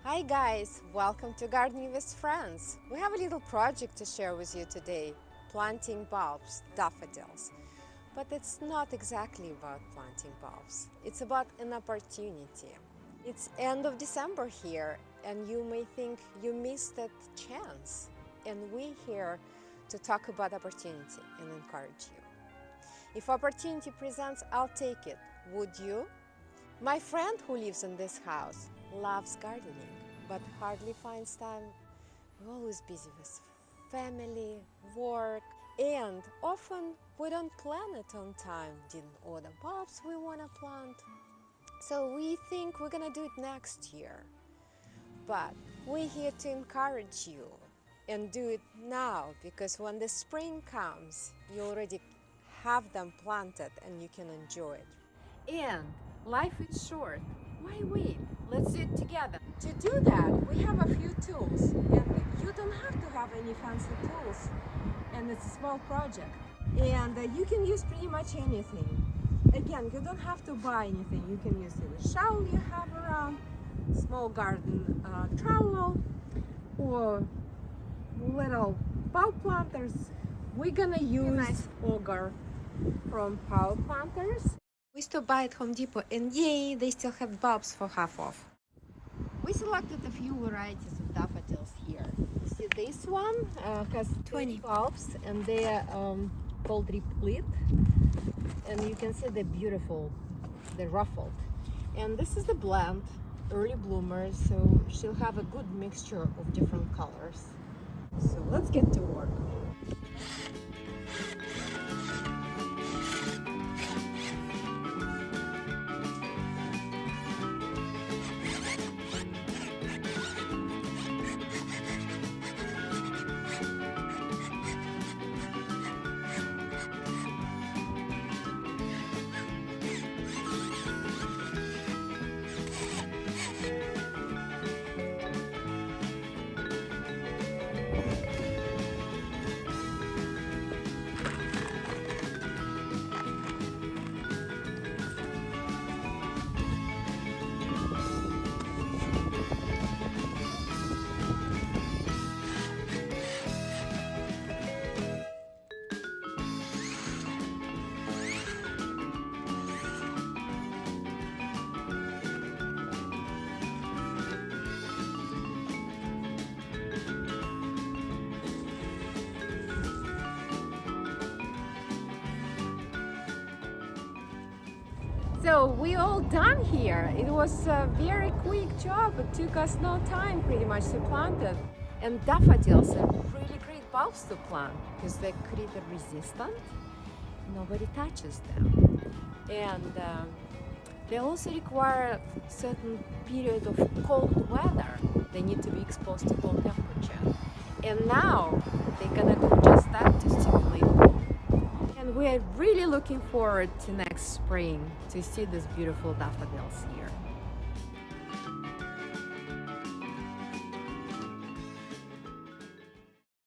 Hi guys, welcome to Gardening with Friends. We have a little project to share with you today, planting bulbs, daffodils. But it's not exactly about planting bulbs, it's about an opportunity. It's end of December here and you may think you missed that chance. And we're here to talk about opportunity and encourage you. If opportunity presents, I'll take it. Would you? My friend who lives in this house loves gardening, but hardly finds time. We're always busy with family, work, and often we don't plan it on time. Didn't order bulbs we want to plant. So we think we're gonna do it next year. But we're here to encourage you and do it now, because when the spring comes, you already have them planted and you can enjoy it. And life is short. Why wait? Let's do it together. To do that, we have a few tools, and you don't have to have any fancy tools. And it's a small project, and you can use pretty much anything. Again, you don't have to buy anything. You can use a shovel you have around, small garden trowel, or little bulb planters. We're gonna use auger from power planters. We stopped by at Home Depot and yay, they still have bulbs for half off. We selected a few varieties of daffodils here. You see this one has 20 bulbs and they're called replete. And you can see they're beautiful, they're ruffled. And this is the blend, early bloomers, so she'll have a good mixture of different colors. So let's get to work. So we all done here. It was a very quick job. It took us no time pretty much to plant it. And daffodils are really great bulbs to plant because they're critter resistant. Nobody touches them. And they also require a certain period of cold weather. They need to be exposed to cold temperature. And now they're gonna do just that to stimulate bloom. And we are really looking forward to next spring to see these beautiful daffodils here.